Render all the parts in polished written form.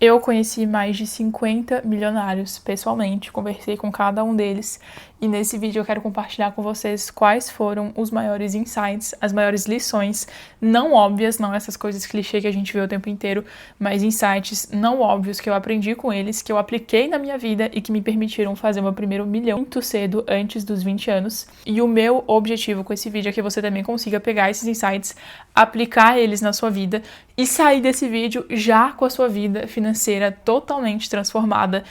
Eu conheci mais de 50 milionários pessoalmente, conversei com cada um deles e nesse vídeo eu quero compartilhar com vocês quais foram os maiores insights, as maiores lições não óbvias, não essas coisas clichê que a gente vê o tempo inteiro, mas insights não óbvios que eu aprendi com eles, que eu apliquei na minha vida e que me permitiram fazer meu primeiro milhão muito cedo, antes dos 20 anos. E o meu objetivo com esse vídeo é que você também consiga pegar esses insights, aplicar eles na sua vida e sair desse vídeo já com a sua vida financeira totalmente transformada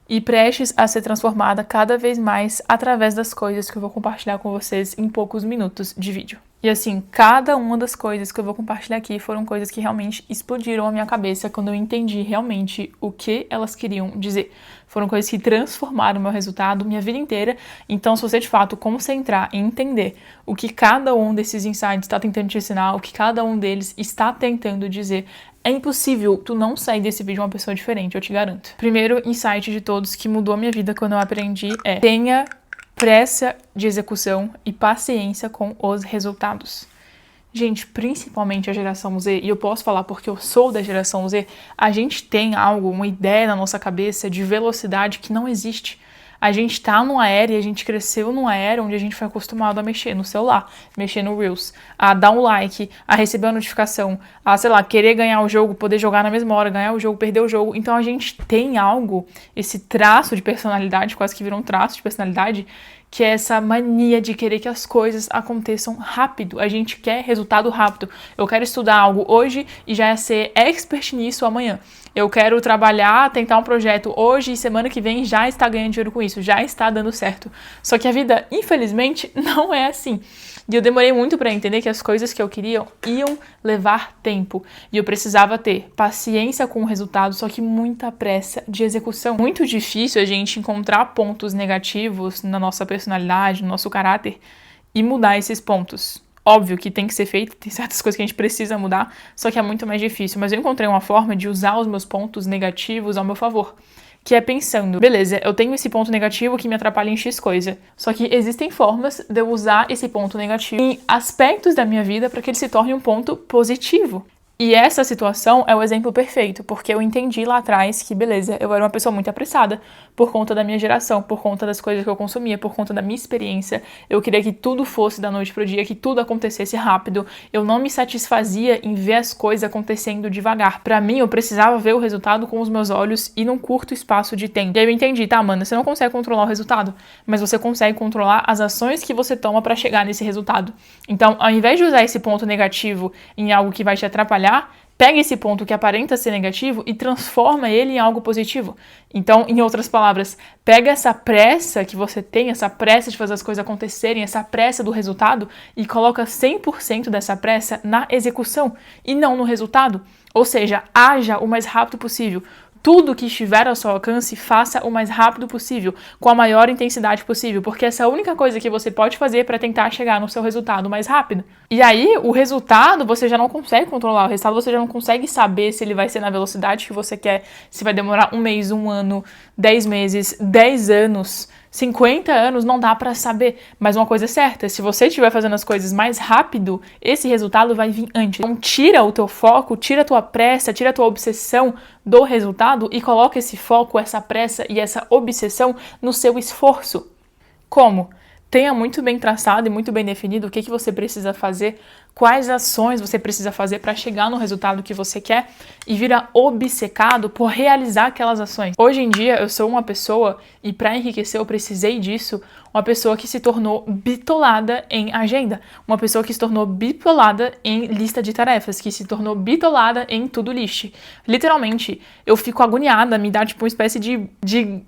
e prestes a ser transformada cada vez mais através das coisas que eu vou compartilhar com vocês em poucos minutos de vídeo. E assim, cada uma das coisas que eu vou compartilhar aqui foram coisas que realmente explodiram a minha cabeça quando eu entendi realmente o que elas queriam dizer. Foram coisas que transformaram o meu resultado, minha vida inteira. Então, se você de fato concentrar em entender o que cada um desses insights está tentando te ensinar, o que cada um deles está tentando dizer, é impossível tu não sair desse vídeo uma pessoa diferente, eu te garanto. Primeiro insight de todos que mudou a minha vida quando eu aprendi é: tenha pressa de execução e paciência com os resultados. Gente, principalmente a geração Z, e eu posso falar porque eu sou da geração Z, a gente tem algo, uma ideia na nossa cabeça de velocidade que não existe. A gente tá numa era e a gente cresceu numa era onde a gente foi acostumado a mexer no celular, mexer no Reels, a dar um like, a receber a notificação, a, sei lá, querer ganhar o jogo, poder jogar na mesma hora, ganhar o jogo, perder o jogo. Então a gente tem algo, esse traço de personalidade, quase que virou um traço de personalidade, que é essa mania de querer que as coisas aconteçam rápido. A gente quer resultado rápido. Eu quero estudar algo hoje e já ser expert nisso amanhã. Eu quero trabalhar, tentar um projeto hoje e semana que vem já está ganhando dinheiro com isso, já está dando certo. Só que a vida, infelizmente, não é assim. E eu demorei muito para entender que as coisas que eu queria iam levar tempo. E eu precisava ter paciência com o resultado, só que muita pressa de execução. Muito difícil a gente encontrar pontos negativos na nossa personalidade, no nosso caráter, e mudar esses pontos. Óbvio que tem que ser feito, tem certas coisas que a gente precisa mudar, só que é muito mais difícil. Mas eu encontrei uma forma de usar os meus pontos negativos ao meu favor. Que é pensando, beleza, eu tenho esse ponto negativo que me atrapalha em X coisa. Só que existem formas de eu usar esse ponto negativo em aspectos da minha vida para que ele se torne um ponto positivo. E essa situação é o exemplo perfeito, porque eu entendi lá atrás que, beleza, eu era uma pessoa muito apressada por conta da minha geração, por conta das coisas que eu consumia, por conta da minha experiência. Eu queria que tudo fosse da noite pro dia, que tudo acontecesse rápido. Eu não me satisfazia em ver as coisas acontecendo devagar. Pra mim, eu precisava ver o resultado com os meus olhos e num curto espaço de tempo. E aí eu entendi, tá, Amanda, você não consegue controlar o resultado, mas você consegue controlar as ações que você toma pra chegar nesse resultado. Então, ao invés de usar esse ponto negativo em algo que vai te atrapalhar, pega esse ponto que aparenta ser negativo e transforma ele em algo positivo. Então, em outras palavras, pega essa pressa que você tem, essa pressa de fazer as coisas acontecerem, essa pressa do resultado e coloca 100% dessa pressa na execução e não no resultado. Ou seja, haja o mais rápido possível. Tudo que estiver ao seu alcance, faça o mais rápido possível, com a maior intensidade possível, porque essa é a única coisa que você pode fazer para tentar chegar no seu resultado mais rápido. E aí, o resultado você já não consegue controlar, o resultado você já não consegue saber se ele vai ser na velocidade que você quer, se vai demorar 1 mês, 1 ano, 10 meses, 10 anos, 50 anos, não dá pra saber. Mas uma coisa é certa, se você estiver fazendo as coisas mais rápido, esse resultado vai vir antes. Então tira o teu foco, tira a tua pressa, tira a tua obsessão do resultado e coloca esse foco, essa pressa e essa obsessão no seu esforço. Como? Tenha muito bem traçado e muito bem definido o que você precisa fazer, quais ações você precisa fazer para chegar no resultado que você quer e vira obcecado por realizar aquelas ações. Hoje em dia eu sou uma pessoa, e para enriquecer eu precisei disso, uma pessoa que se tornou bitolada em agenda, uma pessoa que se tornou bitolada em lista de tarefas, que se tornou bitolada em to-do list. Literalmente, eu fico agoniada, me dá tipo uma espécie de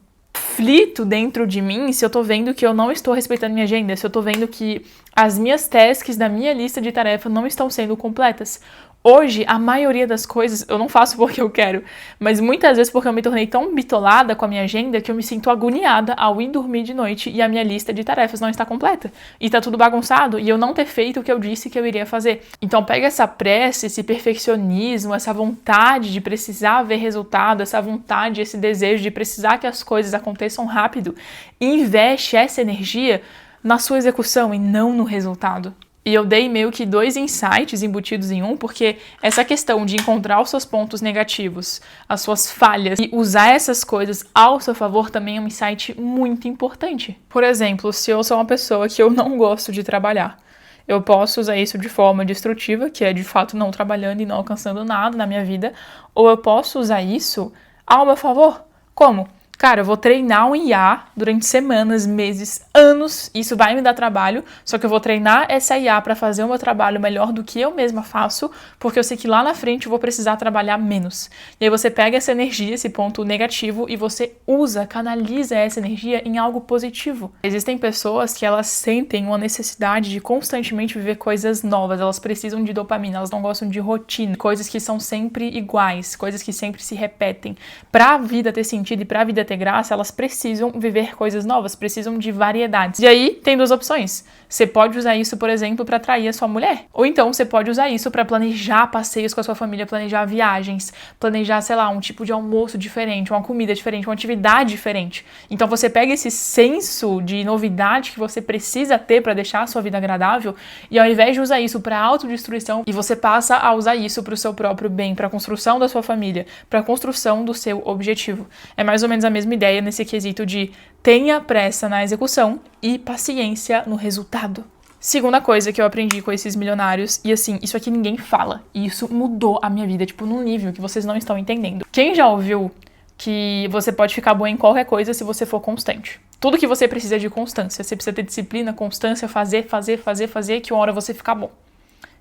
conflito dentro de mim se eu tô vendo que eu não estou respeitando minha agenda, se eu tô vendo que as minhas tasks da minha lista de tarefas não estão sendo completas. Hoje, a maioria das coisas eu não faço porque eu quero, mas muitas vezes porque eu me tornei tão bitolada com a minha agenda que eu me sinto agoniada ao ir dormir de noite e a minha lista de tarefas não está completa. E tá tudo bagunçado e eu não ter feito o que eu disse que eu iria fazer. Então pega essa pressa, esse perfeccionismo, essa vontade de precisar ver resultado, essa vontade, esse desejo de precisar que as coisas aconteçam rápido e investe essa energia na sua execução e não no resultado. E eu dei meio que 2 insights embutidos em um, porque essa questão de encontrar os seus pontos negativos, as suas falhas e usar essas coisas ao seu favor também é um insight muito importante. Por exemplo, se eu sou uma pessoa que eu não gosto de trabalhar, eu posso usar isso de forma destrutiva, que é de fato não trabalhando e não alcançando nada na minha vida, ou eu posso usar isso ao meu favor. Como? Cara, eu vou treinar um IA durante semanas, meses, anos, isso vai me dar trabalho, só que eu vou treinar essa IA para fazer o meu trabalho melhor do que eu mesma faço, porque eu sei que lá na frente eu vou precisar trabalhar menos. E aí você pega essa energia, esse ponto negativo, e você usa, canaliza essa energia em algo positivo. Existem pessoas que elas sentem uma necessidade de constantemente viver coisas novas, elas precisam de dopamina, elas não gostam de rotina, coisas que são sempre iguais, coisas que sempre se repetem. Para a vida ter sentido e para a vida ter graça, elas precisam viver coisas novas, precisam de variedades. E aí tem 2 opções. Você pode usar isso, por exemplo, para atrair a sua mulher. Ou então você pode usar isso para planejar passeios com a sua família, planejar viagens, planejar, sei lá, um tipo de almoço diferente, uma comida diferente, uma atividade diferente. Então você pega esse senso de novidade que você precisa ter para deixar a sua vida agradável e ao invés de usar isso para autodestruição, e você passa a usar isso para o seu próprio bem, para a construção da sua família, para a construção do seu objetivo. É mais ou menos a mesma ideia nesse quesito de tenha pressa na execução e paciência no resultado. Segunda coisa que eu aprendi com esses milionários, e assim, isso aqui ninguém fala, e isso mudou a minha vida, tipo, num nível que vocês não estão entendendo. Quem já ouviu que você pode ficar bom em qualquer coisa se você for constante? Tudo que você precisa é de constância, você precisa ter disciplina, constância, fazer, que uma hora você ficar bom.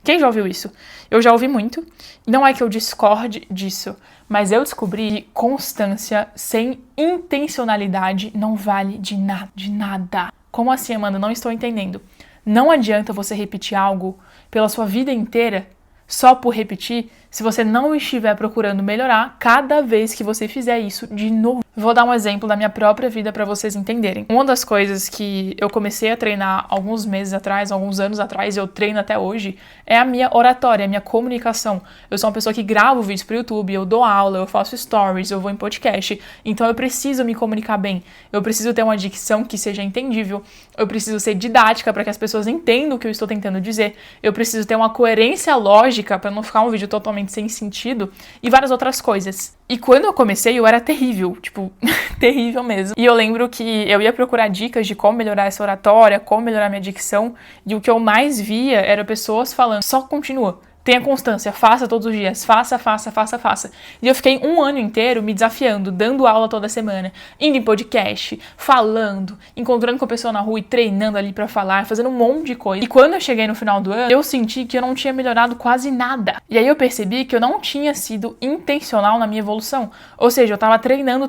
Quem já ouviu isso? Eu já ouvi muito. Não é que eu discorde disso, mas eu descobri que constância sem intencionalidade não vale de nada, de nada. Como assim, Amanda? Não estou entendendo. Não adianta você repetir algo pela sua vida inteira só por repetir se você não estiver procurando melhorar cada vez que você fizer isso de novo. Vou dar um exemplo da minha própria vida para vocês entenderem. Uma das coisas que eu comecei a treinar alguns meses atrás, alguns anos atrás, e eu treino até hoje, é a minha oratória, a minha comunicação. Eu sou uma pessoa que gravo vídeos pro YouTube, eu dou aula, eu faço stories, eu vou em podcast, então eu preciso me comunicar bem. Eu preciso ter uma dicção que seja entendível, eu preciso ser didática para que as pessoas entendam o que eu estou tentando dizer, eu preciso ter uma coerência lógica para não ficar um vídeo totalmente sem sentido e várias outras coisas. E quando eu comecei, eu era terrível, tipo, terrível mesmo. E eu lembro que eu ia procurar dicas de como melhorar essa oratória, como melhorar minha dicção, e o que eu mais via era pessoas falando, só continua. Tenha constância, faça todos os dias, faça. E eu fiquei um ano inteiro me desafiando, dando aula toda semana, indo em podcast, falando, encontrando com a pessoa na rua e treinando ali pra falar, fazendo um monte de coisa. E quando eu cheguei no final do ano, eu senti que eu não tinha melhorado quase nada. E aí eu percebi que eu não tinha sido intencional na minha evolução. Ou seja, eu tava treinando,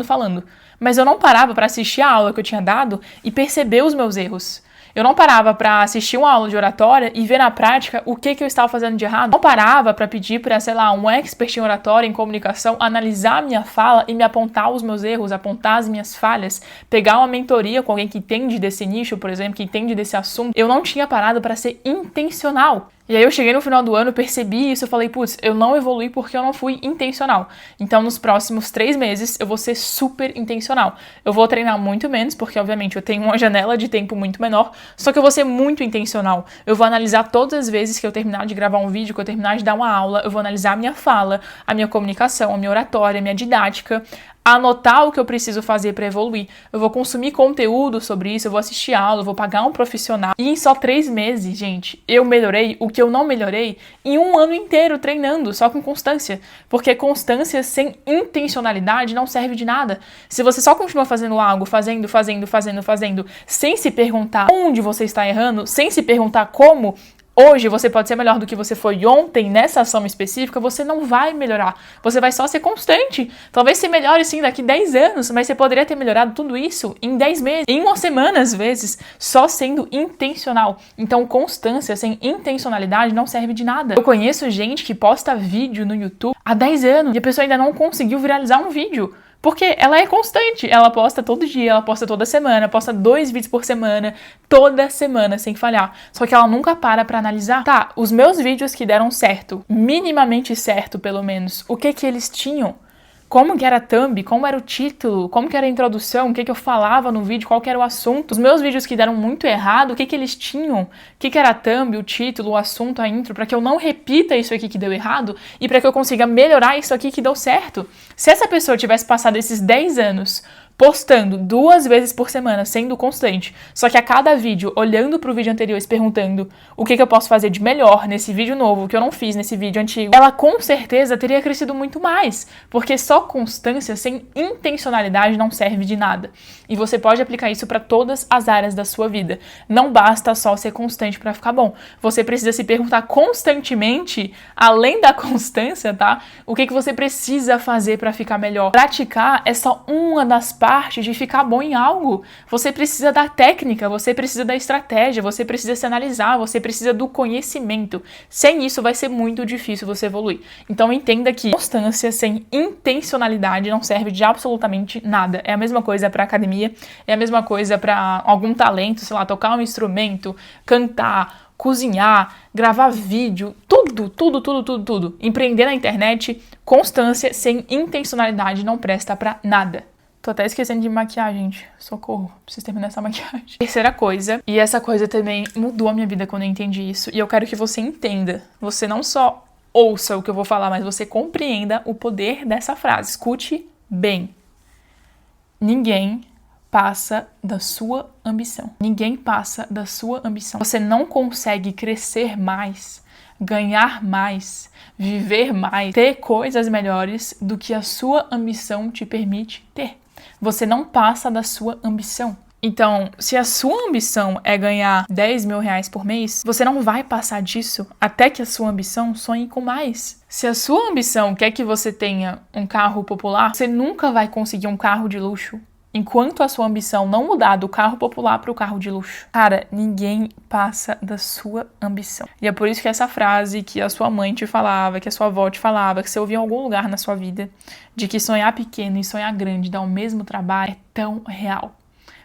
falando. Mas eu não parava pra assistir a aula que eu tinha dado e perceber os meus erros. Eu não parava para assistir uma aula de oratória e ver na prática o que eu estava fazendo de errado. Não parava para pedir para, sei lá, um expert em oratória, em comunicação, analisar a minha fala e me apontar os meus erros, apontar as minhas falhas, pegar uma mentoria com alguém que entende desse nicho, por exemplo, que entende desse assunto. Eu não tinha parado para ser intencional. E aí eu cheguei no final do ano, percebi isso, eu falei, putz, eu não evoluí porque eu não fui intencional. Então nos próximos 3 meses eu vou ser super intencional. Eu vou treinar muito menos, porque obviamente eu tenho uma janela de tempo muito menor, só que eu vou ser muito intencional. Eu vou analisar todas as vezes que eu terminar de gravar um vídeo, que eu terminar de dar uma aula, eu vou analisar a minha fala, a minha comunicação, a minha oratória, a minha didática, anotar o que eu preciso fazer para evoluir. Eu vou consumir conteúdo sobre isso, eu vou assistir aula, eu vou pagar um profissional. E em só 3 meses, gente, eu melhorei o que eu não melhorei em um ano inteiro treinando, só com constância. Porque constância sem intencionalidade não serve de nada. Se você só continua fazendo algo, fazendo, sem se perguntar onde você está errando, sem se perguntar como, hoje você pode ser melhor do que você foi ontem nessa ação específica, você não vai melhorar. Você vai só ser constante. Talvez você melhore sim daqui 10 anos, mas você poderia ter melhorado tudo isso em 10 meses, em uma semana às vezes, só sendo intencional. Então constância sem intencionalidade não serve de nada. Eu conheço gente que posta vídeo no YouTube há 10 anos e a pessoa ainda não conseguiu viralizar um vídeo. Porque ela é constante, ela posta todo dia, ela posta toda semana, posta 2 vídeos por semana, toda semana, sem falhar. Só que ela nunca para pra analisar. Tá, os meus vídeos que deram certo, minimamente certo pelo menos, o que eles tinham? como que era a thumb, como era o título, como que era a introdução, o que eu falava no vídeo, qual que era o assunto. Os meus vídeos que deram muito errado, o que eles tinham, o que era a thumb, o título, o assunto, a intro, para que eu não repita isso aqui que deu errado e para que eu consiga melhorar isso aqui que deu certo. Se essa pessoa tivesse passado esses 10 anos postando 2 vezes por semana, sendo constante, só que a cada vídeo, olhando pro vídeo anterior e se perguntando o que eu posso fazer de melhor nesse vídeo novo, que eu não fiz nesse vídeo antigo, ela com certeza teria crescido muito mais, porque só constância sem intencionalidade não serve de nada. E você pode aplicar isso para todas as áreas da sua vida. Não basta só ser constante para ficar bom. Você precisa se perguntar constantemente, além da constância, tá? O que você precisa fazer para ficar melhor. Praticar é só uma das partes de ficar bom em algo. Você precisa da técnica, você precisa da estratégia, você precisa se analisar, você precisa do conhecimento. Sem isso vai ser muito difícil você evoluir. Então entenda que constância sem intencionalidade não serve de absolutamente nada. É a mesma coisa para academia, é a mesma coisa para algum talento, sei lá, tocar um instrumento, cantar, cozinhar, gravar vídeo, tudo. Empreender na internet, constância sem intencionalidade não presta pra nada. Tô até esquecendo de maquiar, gente. Socorro, preciso terminar essa maquiagem. Terceira coisa, e essa coisa também mudou a minha vida quando eu entendi isso, e eu quero que você entenda. Você não só ouça o que eu vou falar, mas você compreenda o poder dessa frase. Escute bem. Ninguém passa da sua ambição. Ninguém passa da sua ambição. Você não consegue crescer mais, ganhar mais, viver mais, ter coisas melhores do que a sua ambição te permite ter. Você não passa da sua ambição. Então, se a sua ambição é ganhar 10 mil reais por mês, você não vai passar disso até que a sua ambição sonhe com mais. Se a sua ambição quer que você tenha um carro popular, você nunca vai conseguir um carro de luxo enquanto a sua ambição não mudar do carro popular para o carro de luxo. Cara, ninguém passa da sua ambição. E é por isso que essa frase que a sua mãe te falava, que a sua avó te falava, que você ouvia em algum lugar na sua vida, de que sonhar pequeno e sonhar grande dá o mesmo trabalho, é tão real.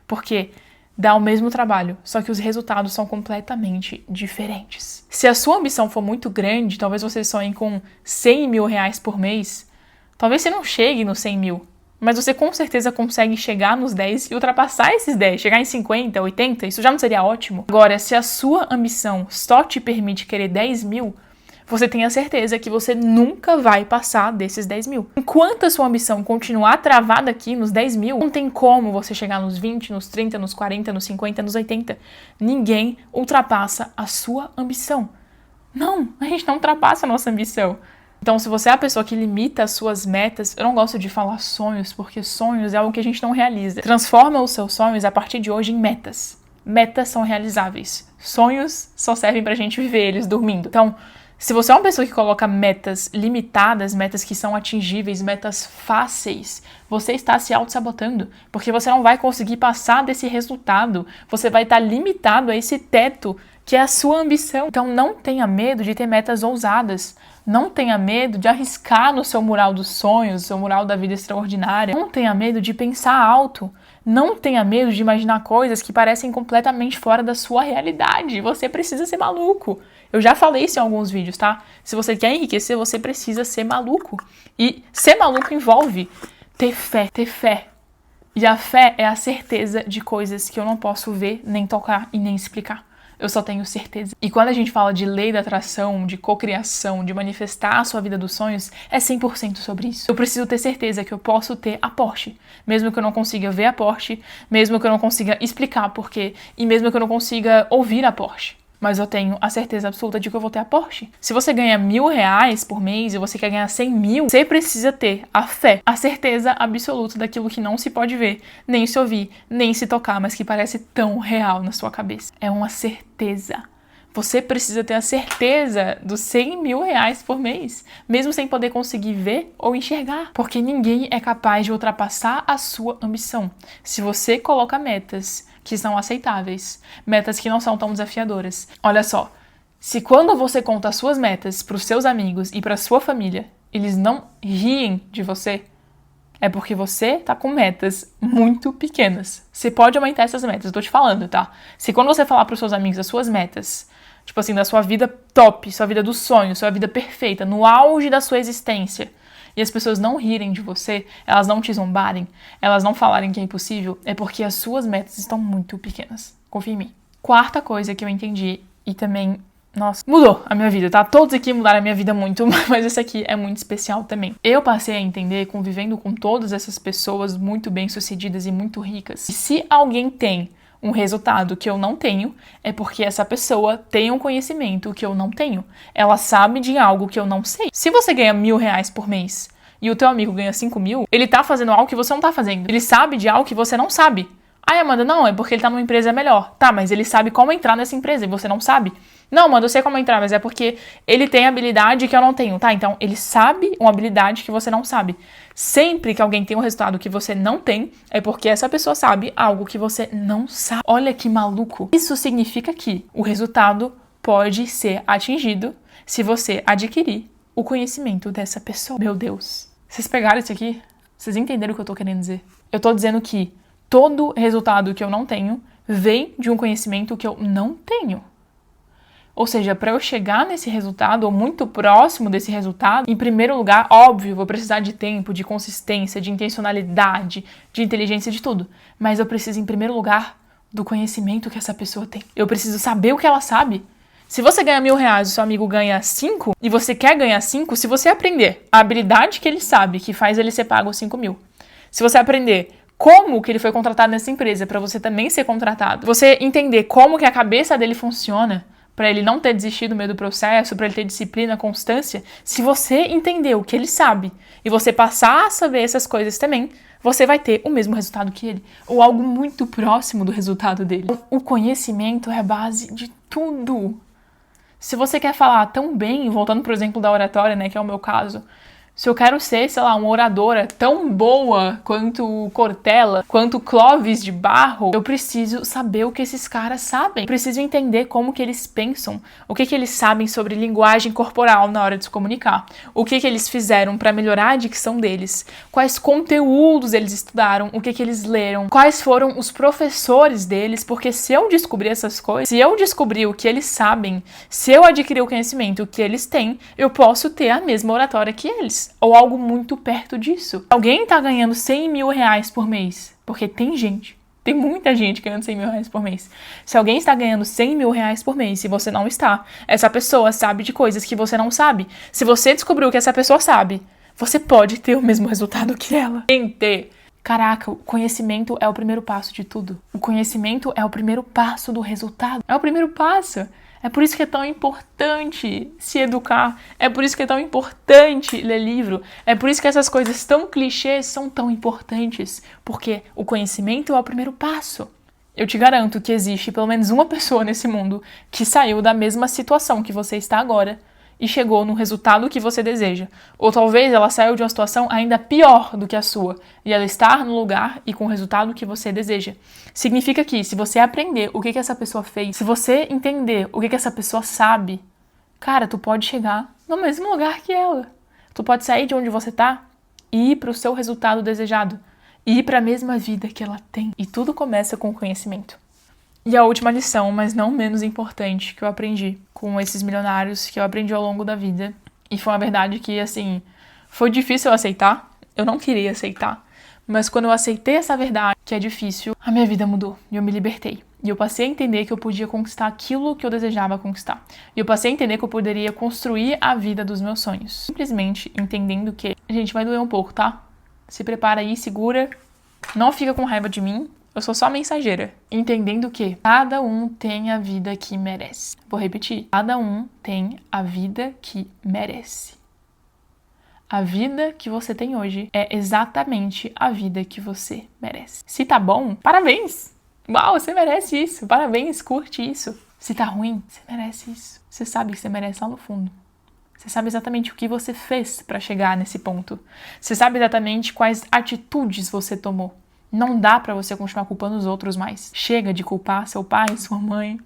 Porque dá o mesmo trabalho, só que os resultados são completamente diferentes. Se a sua ambição for muito grande, talvez você sonhe com 100 mil reais por mês, talvez você não chegue nos 100 mil, mas você com certeza consegue chegar nos 10 e ultrapassar esses 10, chegar em 50, 80, isso já não seria ótimo? Agora, se a sua ambição só te permite querer 10 mil, você tem a certeza que você nunca vai passar desses 10 mil. Enquanto a sua ambição continuar travada aqui nos 10 mil, não tem como você chegar nos 20, nos 30, nos 40, nos 50, nos 80. Ninguém ultrapassa a sua ambição. Não, a gente não ultrapassa a nossa ambição. Então, se você é a pessoa que limita as suas metas, eu não gosto de falar sonhos, porque sonhos é algo que a gente não realiza. Transforma os seus sonhos a partir de hoje em metas. Metas são realizáveis. Sonhos só servem pra gente viver eles dormindo. Então, se você é uma pessoa que coloca metas limitadas, metas que são atingíveis, metas fáceis, você está se auto-sabotando, porque você não vai conseguir passar desse resultado. Você vai estar limitado a esse teto que é a sua ambição. Então, não tenha medo de ter metas ousadas. Não tenha medo de arriscar no seu mural dos sonhos, seu mural da vida extraordinária. Não tenha medo de pensar alto. Não tenha medo de imaginar coisas que parecem completamente fora da sua realidade. Você precisa ser maluco. Eu já falei isso em alguns vídeos, tá? Se você quer enriquecer, você precisa ser maluco. E ser maluco envolve ter fé, ter fé. E a fé é a certeza de coisas que eu não posso ver, nem tocar e nem explicar. Eu só tenho certeza. E quando a gente fala de lei da atração, de cocriação, de manifestar a sua vida dos sonhos, é 100% sobre isso. Eu preciso ter certeza que eu posso ter a Porsche, mesmo que eu não consiga ver a Porsche, mesmo que eu não consiga explicar porquê, e mesmo que eu não consiga ouvir a Porsche. Mas eu tenho a certeza absoluta de que eu vou ter a Porsche. Se você ganha 1.000 reais por mês e você quer ganhar 100 mil, você precisa ter a fé, a certeza absoluta daquilo que não se pode ver, nem se ouvir, nem se tocar, mas que parece tão real na sua cabeça. É uma certeza. Você precisa ter a certeza dos 100 mil reais por mês, mesmo sem poder conseguir ver ou enxergar, porque ninguém é capaz de ultrapassar a sua ambição. Se você coloca metas que são aceitáveis, metas que não são tão desafiadoras. Olha só, se quando você conta as suas metas para os seus amigos e para a sua família, eles não riem de você, é porque você tá com metas muito pequenas. Você pode aumentar essas metas, eu tô te falando, tá? Se quando você falar para os seus amigos as suas metas, tipo assim, da sua vida top, sua vida dos sonhos, sua vida perfeita, no auge da sua existência, e as pessoas não rirem de você, elas não te zombarem, elas não falarem que é impossível, é porque as suas metas estão muito pequenas. Confia em mim. Quarta coisa que eu entendi e também, nossa, mudou a minha vida, tá? Todos aqui mudaram a minha vida muito, mas esse aqui é muito especial também. Eu passei a entender, convivendo com todas essas pessoas muito bem-sucedidas e muito ricas, que se alguém tem um resultado que eu não tenho, é porque essa pessoa tem um conhecimento que eu não tenho. Ela sabe de algo que eu não sei. Se você ganha R$1.000 por mês e o teu amigo ganha 5.000, ele tá fazendo algo que você não tá fazendo. Ele sabe de algo que você não sabe. Ai, Amanda, não, é porque ele tá numa empresa melhor. Tá, mas ele sabe como entrar nessa empresa e você não sabe. Não, Amanda, eu sei como entrar, mas é porque ele tem habilidade que eu não tenho. Tá, então ele sabe uma habilidade que você não sabe. Sempre que alguém tem um resultado que você não tem, é porque essa pessoa sabe algo que você não sabe. Olha que maluco. Isso significa que o resultado pode ser atingido se você adquirir o conhecimento dessa pessoa. Meu Deus. Vocês pegaram isso aqui? Vocês entenderam o que eu tô querendo dizer? Eu tô dizendo que todo resultado que eu não tenho vem de um conhecimento que eu não tenho. Ou seja, para eu chegar nesse resultado, ou muito próximo desse resultado, em primeiro lugar, óbvio, vou precisar de tempo, de consistência, de intencionalidade, de inteligência, de tudo. Mas eu preciso, em primeiro lugar, do conhecimento que essa pessoa tem. Eu preciso saber o que ela sabe. Se você ganha R$1.000 e seu amigo ganha 5, e você quer ganhar 5, se você aprender a habilidade que ele sabe, que faz ele ser pago 5.000, se você aprender como que ele foi contratado nessa empresa para você também ser contratado, você entender como que a cabeça dele funciona, para ele não ter desistido no meio do processo, para ele ter disciplina, constância, se você entender o que ele sabe e você passar a saber essas coisas também, você vai ter o mesmo resultado que ele, ou algo muito próximo do resultado dele. O conhecimento é a base de tudo. Se você quer falar tão bem, voltando pro exemplo da oratória, né, que é o meu caso, se eu quero ser, sei lá, uma oradora tão boa quanto Cortella, quanto Clóvis de Barro, eu preciso saber o que esses caras sabem. Eu preciso entender como que eles pensam, o que eles sabem sobre linguagem corporal na hora de se comunicar, o que eles fizeram para melhorar a dicção deles, quais conteúdos eles estudaram, o que eles leram, quais foram os professores deles, porque se eu descobrir essas coisas, se eu descobrir o que eles sabem, se eu adquirir o conhecimento que eles têm, eu posso ter a mesma oratória que eles. Ou algo muito perto disso. Alguém tá ganhando R$100.000 por mês, porque tem muita gente ganhando R$100.000 por mês. Se alguém está ganhando R$100.000 por mês, se você não está, essa pessoa sabe de coisas que você não sabe. Se você descobriu que essa pessoa sabe, você pode ter o mesmo resultado que ela. Caraca, o conhecimento é o primeiro passo de tudo. O conhecimento é o primeiro passo do resultado. É o primeiro passo. É por isso que é tão importante se educar. É por isso que é tão importante ler livro. É por isso que essas coisas tão clichês são tão importantes. Porque o conhecimento é o primeiro passo. Eu te garanto que existe pelo menos uma pessoa nesse mundo que saiu da mesma situação que você está agora e chegou no resultado que você deseja. Ou talvez ela saiu de uma situação ainda pior do que a sua e ela está no lugar e com o resultado que você deseja. Significa que se você aprender o que essa pessoa fez, se você entender o que essa pessoa sabe, cara, tu pode chegar no mesmo lugar que ela. Tu pode sair de onde você tá e ir para o seu resultado desejado. E ir para a mesma vida que ela tem. E tudo começa com o conhecimento. E a última lição, mas não menos importante, que eu aprendi com esses milionários, que eu aprendi ao longo da vida. E foi uma verdade que, assim, foi difícil eu aceitar. Eu não queria aceitar. Mas quando eu aceitei essa verdade, que é difícil, a minha vida mudou. E eu me libertei. E eu passei a entender que eu podia conquistar aquilo que eu desejava conquistar. E eu passei a entender que eu poderia construir a vida dos meus sonhos. Simplesmente entendendo que... Gente, vai doer um pouco, tá? Se prepara aí, segura. Não fica com raiva de mim. Eu sou só mensageira. Entendendo que cada um tem a vida que merece. Vou repetir. Cada um tem a vida que merece. A vida que você tem hoje é exatamente a vida que você merece. Se tá bom, parabéns! Uau, você merece isso. Parabéns, curte isso. Se tá ruim, você merece isso. Você sabe que você merece lá no fundo. Você sabe exatamente o que você fez para chegar nesse ponto. Você sabe exatamente quais atitudes você tomou. Não dá pra você continuar culpando os outros mais. Chega de culpar seu pai, sua mãe.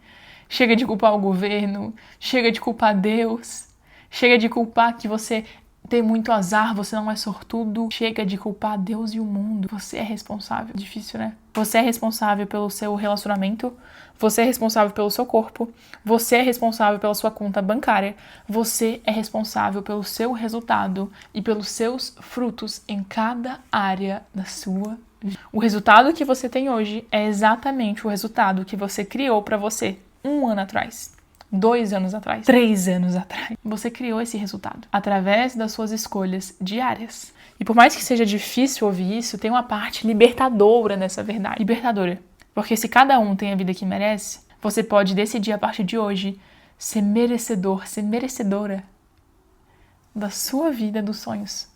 Chega de culpar o governo. Chega de culpar Deus. Chega de culpar que você ter muito azar, você não é sortudo. Chega de culpar Deus e o mundo. Você é responsável. Difícil, né? Você é responsável pelo seu relacionamento. Você é responsável pelo seu corpo. Você é responsável pela sua conta bancária. Você é responsável pelo seu resultado e pelos seus frutos em cada área da sua vida. O resultado que você tem hoje é exatamente o resultado que você criou para você 1 ano atrás. 2 anos atrás, 3 anos atrás. Você criou esse resultado através das suas escolhas diárias. E por mais que seja difícil ouvir isso, tem uma parte libertadora nessa verdade. Libertadora. Porque se cada um tem a vida que merece, você pode decidir a partir de hoje ser merecedor, ser merecedora da sua vida dos sonhos.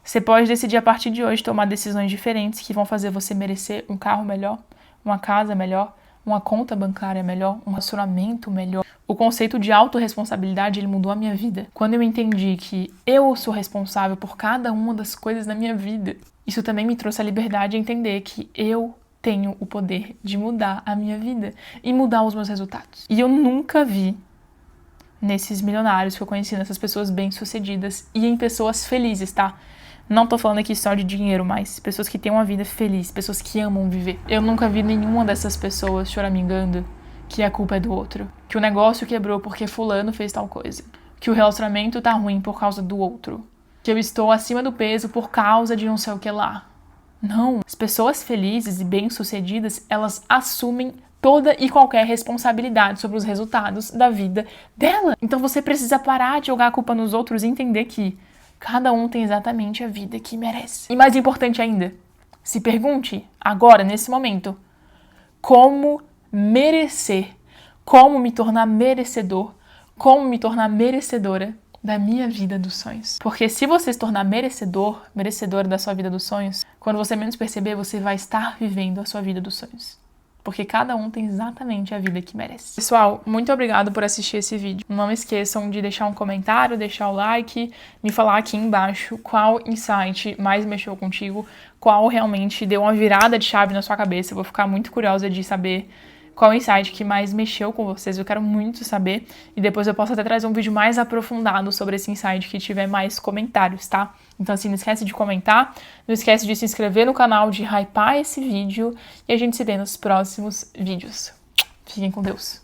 Você pode decidir a partir de hoje tomar decisões diferentes que vão fazer você merecer um carro melhor, uma casa melhor, uma conta bancária melhor, um relacionamento melhor. O conceito de autorresponsabilidade, ele mudou a minha vida. Quando eu entendi que eu sou responsável por cada uma das coisas da minha vida, isso também me trouxe a liberdade de entender que eu tenho o poder de mudar a minha vida e mudar os meus resultados. E eu nunca vi nesses milionários que eu conheci, nessas pessoas bem-sucedidas e em pessoas felizes, tá? Não tô falando aqui só de dinheiro, mas pessoas que têm uma vida feliz, pessoas que amam viver. Eu nunca vi nenhuma dessas pessoas choramingando que a culpa é do outro, que o negócio quebrou porque fulano fez tal coisa, que o relacionamento tá ruim por causa do outro, que eu estou acima do peso por causa de não sei o que lá. Não. As pessoas felizes e bem-sucedidas, elas assumem toda e qualquer responsabilidade sobre os resultados da vida dela. Então você precisa parar de jogar a culpa nos outros e entender que cada um tem exatamente a vida que merece. E mais importante ainda, se pergunte agora, nesse momento, como merecer, como me tornar merecedor, como me tornar merecedora da minha vida dos sonhos. Porque se você se tornar merecedor, merecedora da sua vida dos sonhos, quando você menos perceber, você vai estar vivendo a sua vida dos sonhos. Porque cada um tem exatamente a vida que merece. Pessoal, muito obrigado por assistir esse vídeo. Não esqueçam de deixar um comentário, deixar o like, me falar aqui embaixo qual insight mais mexeu contigo, qual realmente deu uma virada de chave na sua cabeça. Eu vou ficar muito curiosa de saber qual insight que mais mexeu com vocês. Eu quero muito saber. E depois eu posso até trazer um vídeo mais aprofundado sobre esse insight que tiver mais comentários, tá? Então assim, não esquece de comentar, não esquece de se inscrever no canal, de hypar esse vídeo e a gente se vê nos próximos vídeos. Fiquem com Deus!